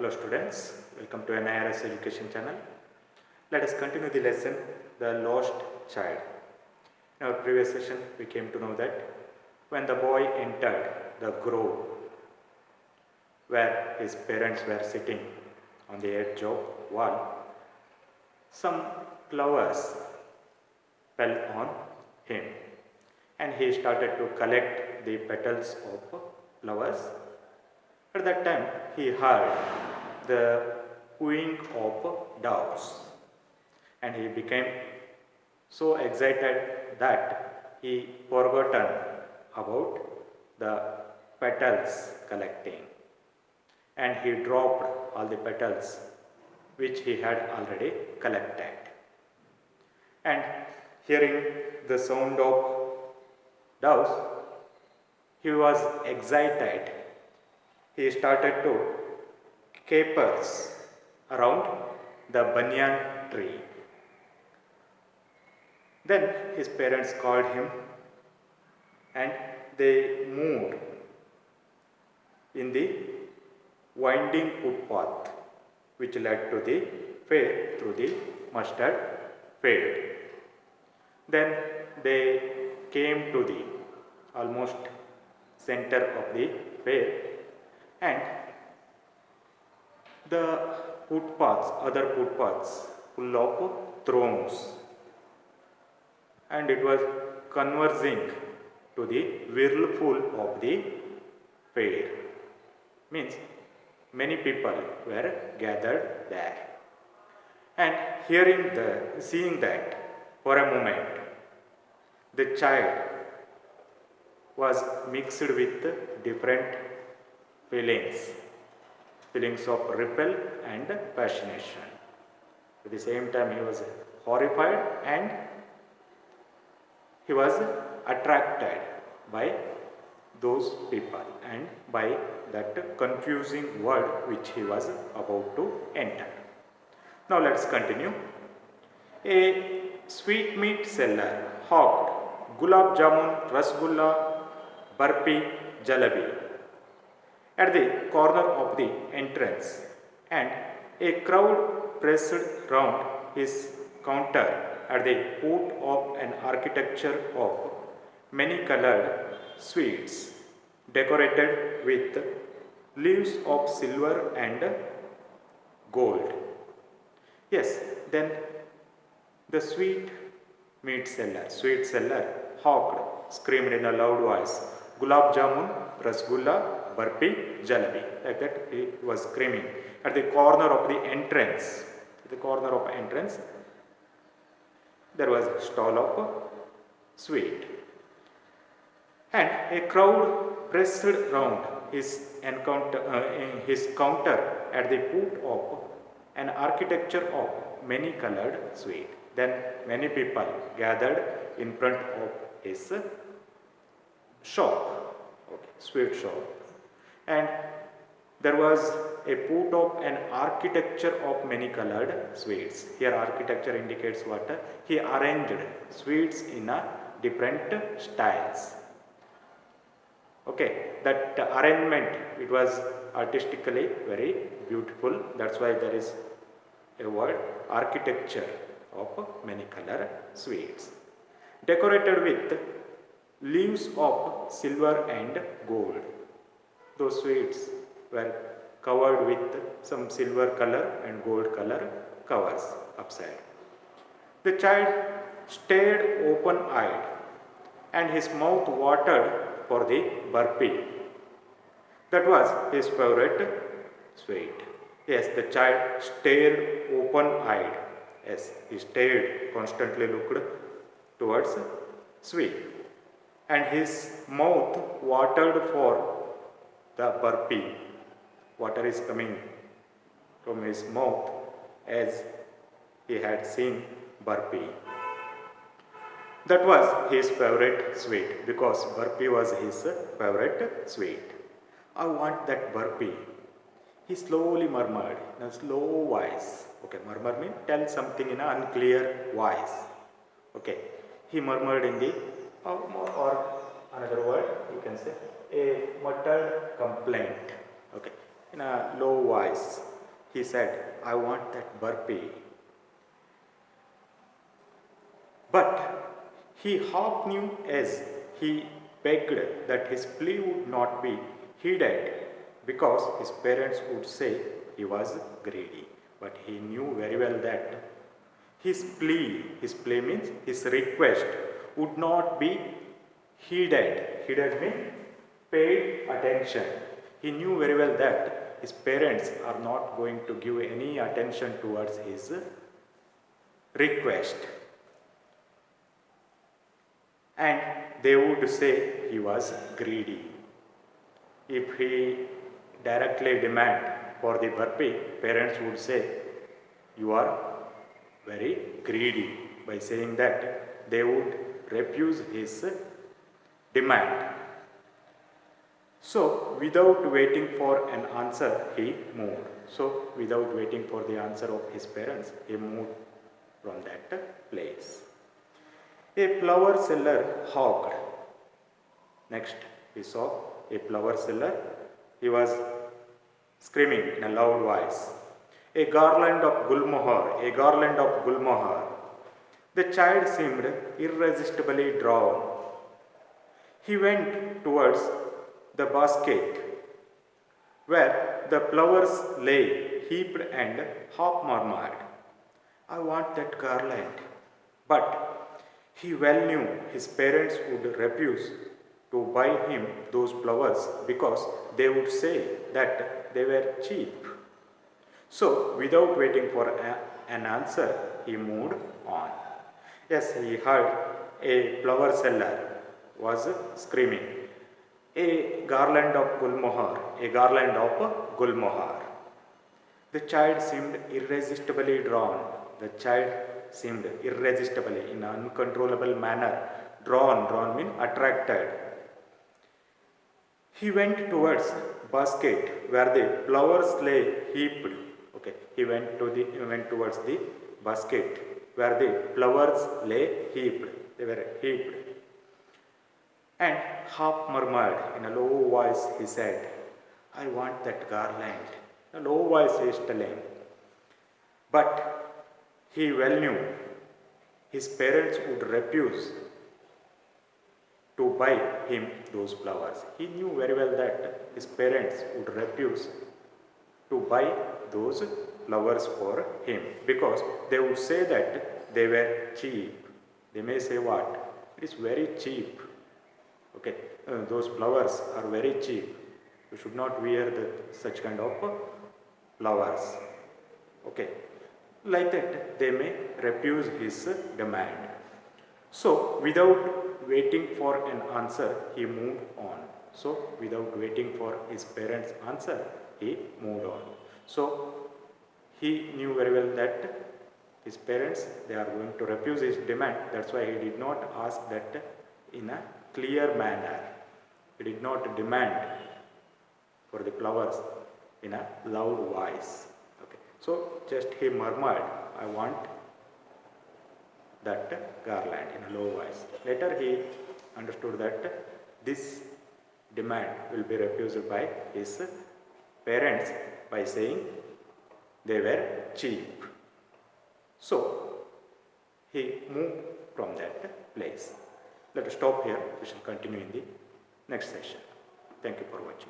Hello students, welcome to NIRS Education channel. Let us continue the lesson, The Lost Child. In our previous session, we came to know that when the boy entered the grove where his parents were sitting on the edge of wall, some flowers fell on him and he started to collect the petals of flowers. At that time, he heard the cooing of doves and he became so excited that he forgotten about the petals collecting and he dropped all the petals which he had already collected. And hearing the sound of doves, he was excited. He started to capers around the banyan tree. Then his parents called him and they moved in the winding footpath which led to the fair through the mustard field. Then they came to the almost center of the fair and the footpaths, other footpaths full of thrones, and it was converging to the whirlpool of the fair. Means many people were gathered there. And seeing that, for a moment, the child was mixed with different feelings of repel and fascination. At the same time, he was horrified and he was attracted by those people and by that confusing world which he was about to enter. Now let's continue. A sweetmeat seller hawked gulab jamun, rasgulla, barfi, jalebi at the corner of the entrance, and a crowd pressed round his counter at the foot of an architecture of many colored sweets decorated with leaves of silver and gold. Yes, then the sweet seller hawked, screamed in a loud voice, gulab jamun, rasgulla, barfi, jalebi. Like that he was screaming. At the corner of the entrance, there was a stall of sweet. And a crowd pressed round his counter at the foot of an architecture of many colored sweet. Then many people gathered in front of his shop, sweet shop. And there was a foot of an architecture of many colored sweets. Here architecture indicates what? He arranged sweets in a different styles. That arrangement, it was artistically very beautiful. That's why there is a word architecture of many colored sweets. Decorated with leaves of silver and gold. Those sweets were covered with some silver color and gold color covers upside. The child stared open-eyed and his mouth watered for the barfi. That was his favorite sweet. Yes, the child stared open-eyed. Yes, he stared, constantly looked towards sweet. And his mouth watered for the barfi. Water is coming from his mouth as he had seen barfi. That was his favorite sweet because barfi was his favorite sweet. I want that barfi. He slowly murmured in a slow voice. Murmur means tell something in an unclear voice. He murmured in the or another word you can say a muttered complaint. In a low voice. he said, I want that burpee. But he half knew as he begged that his plea would not be heeded because his parents would say he was greedy. But he knew very well that his plea means his request, would not be heeded. Heeded means paid attention. He knew very well that his parents are not going to give any attention towards his request. And they would say he was greedy. If he directly demand for the burpee, parents would say, you are very greedy. By saying that, they would refuse his demand. So, without waiting for an answer, he moved. So, without waiting for the answer of his parents, he moved from that place. A flower seller hawked. Next, we saw a flower seller. He was screaming in a loud voice, a garland of gulmohar, a garland of gulmohar. The child seemed irresistibly drawn. He went towards the basket where the flowers lay heaped and half murmured, I want that garland. But he well knew his parents would refuse to buy him those flowers because they would say that they were cheap. So, without waiting for an answer, he moved on. Yes, he heard a flower seller was screaming, a garland of gulmohar, a garland of gulmohar. The child seemed irresistibly drawn. The child seemed irresistibly, in an uncontrollable manner, drawn means attracted. He went towards basket where the flowers lay heaped. Okay, he went towards the basket where the flowers lay heaped. They were heaped. And half murmured in a low voice, he said, I want that garland. In a low voice he is telling. But he well knew his parents would refuse to buy him those flowers. He knew very well that his parents would refuse to buy those flowers for him because they would say that they were cheap. They may say what? It is very cheap. Okay, those flowers are very cheap. You should not wear such kind of flowers. Okay, like that they may refuse his demand. So, without waiting for an answer, he moved on. So, without waiting for his parents' answer, he moved on. So, he knew very well that his parents, they are going to refuse his demand. That's why he did not ask that in a clear manner. He did not demand for the flowers in a loud voice. Okay. So, just he murmured, I want that garland in a low voice. Later he understood that this demand will be refused by his parents by saying they were cheap. So, he moved from that place. Let us stop here. We shall continue in the next session. Thank you for watching.